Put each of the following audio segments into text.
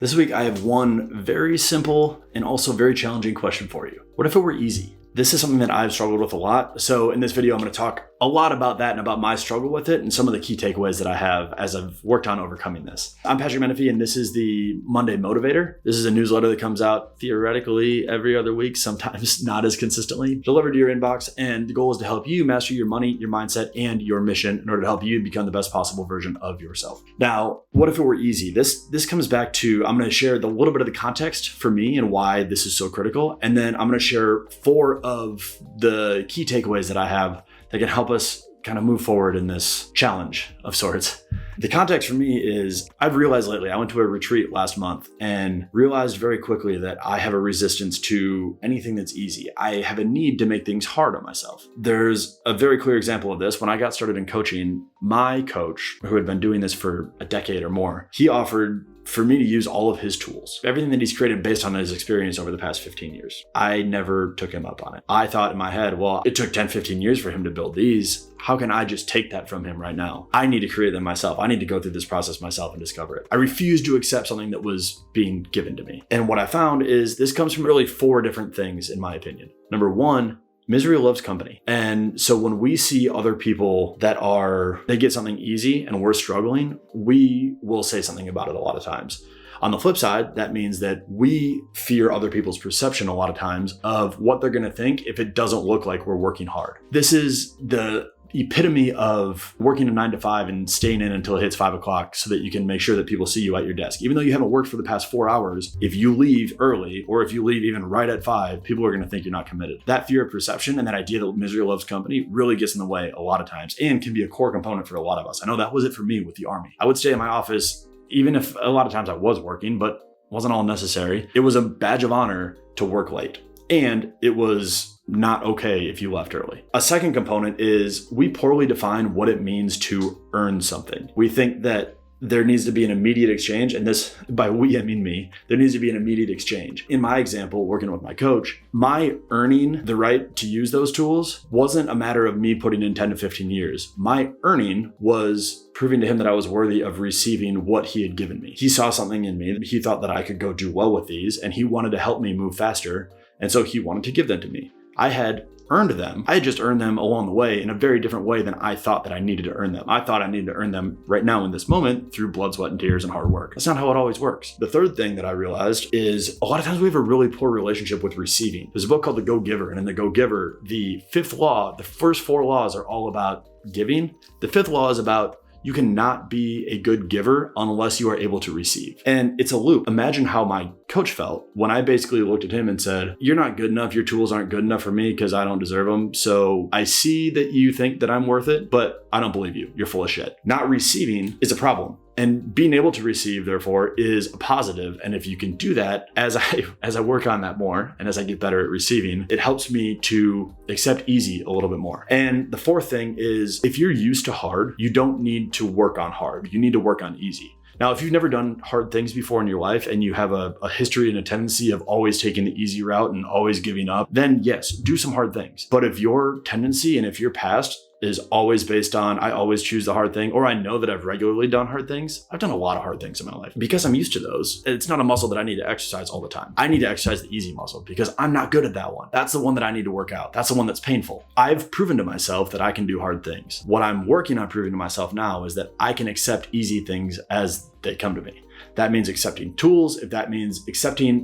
This week, I have one very simple and also very challenging question for you. What if it were easy? This is something that I've struggled with a lot. So in this video, I'm going to talk a lot about that and about my struggle with it and some of the key takeaways that I have as I've worked on overcoming this. I'm Patrick Menefee, and this is the Monday Motivator. This is a newsletter that comes out theoretically every other week, sometimes not as consistently, delivered to your inbox. And the goal is to help you master your money, your mindset, and your mission in order to help you become the best possible version of yourself. Now, what if it were easy? This comes back to, I'm going to share a little bit of the context for me and why this is so critical. And then I'm going to share 4 of the key takeaways that I have that can help us kind of move forward in this challenge of sorts. The context for me is I've realized lately, I went to a retreat last month and realized very quickly that I have a resistance to anything that's easy. I have a need to make things hard on myself. There's a very clear example of this. When I got started in coaching, my coach, who had been doing this for a decade or more, he offered for me to use all of his tools, everything that he's created based on his experience over the past 15 years. I never took him up on it. I thought in my head, well, it took 10, 15 years for him to build these. How can I just take that from him right now? I need to create them myself. I need to go through this process myself and discover it. I refused to accept something that was being given to me. And what I found is this comes from really 4 different things, in my opinion. Number 1, misery loves company. And so when we see other people they get something easy and we're struggling, we will say something about it a lot of times. On the flip side, that means that we fear other people's perception a lot of times of what they're going to think if it doesn't look like we're working hard. This is the epitome of working a 9 to 5 and staying in until it hits 5 o'clock so that you can make sure that people see you at your desk. Even though you haven't worked for the past 4 hours, if you leave early or if you leave even right at 5, people are going to think you're not committed. That fear of perception and that idea that misery loves company really gets in the way a lot of times and can be a core component for a lot of us. I know that was it for me with the Army. I would stay in my office even if a lot of times I was working, but wasn't all necessary. It was a badge of honor to work late. And it was not okay if you left early. A second component is we poorly define what it means to earn something. We think that there needs to be an immediate exchange. And this, by we, I mean me, there needs to be an immediate exchange. In my example, working with my coach, my earning the right to use those tools wasn't a matter of me putting in 10 to 15 years. My earning was proving to him that I was worthy of receiving what he had given me. He saw something in me. He thought that I could go do well with these, and he wanted to help me move faster. And so he wanted to give them to me. I had earned them. I had just earned them along the way in a very different way than I thought that I needed to earn them. I thought I needed to earn them right now in this moment through blood, sweat, and tears and hard work. That's not how it always works. The third thing that I realized is a lot of times we have a really poor relationship with receiving. There's a book called The Go-Giver, and in The Go-Giver, the 5th law, the first 4 laws are all about giving. The 5th law is about you cannot be a good giver unless you are able to receive. And it's a loop. Imagine how my coach felt when I basically looked at him and said, you're not good enough. Your tools aren't good enough for me because I don't deserve them. So I see that you think that I'm worth it, but I don't believe you. You're full of shit. Not receiving is a problem. And being able to receive, therefore, is a positive. And if you can do that, as I work on that more and as I get better at receiving, it helps me to accept easy a little bit more. And the 4th thing is if you're used to hard, you don't need to work on hard. You need to work on easy. Now, if you've never done hard things before in your life and you have a history and a tendency of always taking the easy route and always giving up, then yes, do some hard things. But if your tendency and if your past is always based on, I always choose the hard thing, or I know that I've regularly done hard things. I've done a lot of hard things in my life. Because I'm used to those, it's not a muscle that I need to exercise all the time. I need to exercise the easy muscle because I'm not good at that one. That's the one that I need to work out. That's the one that's painful. I've proven to myself that I can do hard things. What I'm working on proving to myself now is that I can accept easy things as they come to me. That means accepting tools. If that means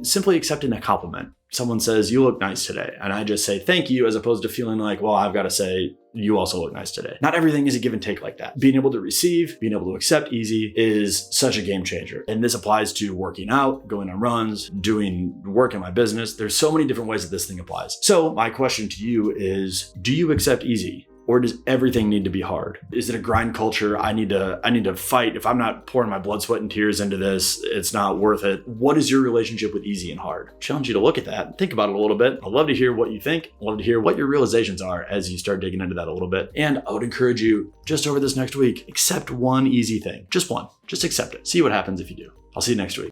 simply accepting a compliment. Someone says, you look nice today. And I just say, thank you, as opposed to feeling like, well, I've got to say, you also look nice today. Not everything is a give and take like that. Being able to receive, being able to accept easy is such a game changer. And this applies to working out, going on runs, doing work in my business. There's so many different ways that this thing applies. So my question to you is, do you accept easy? Or does everything need to be hard? Is it a grind culture? I need to fight. If I'm not pouring my blood, sweat, and tears into this, it's not worth it. What is your relationship with easy and hard? I challenge you to look at that and think about it a little bit. I'd love to hear what you think. I'd love to hear what your realizations are as you start digging into that a little bit. And I would encourage you just over this next week, accept one easy thing. Just one. Just accept it. See what happens if you do. I'll see you next week.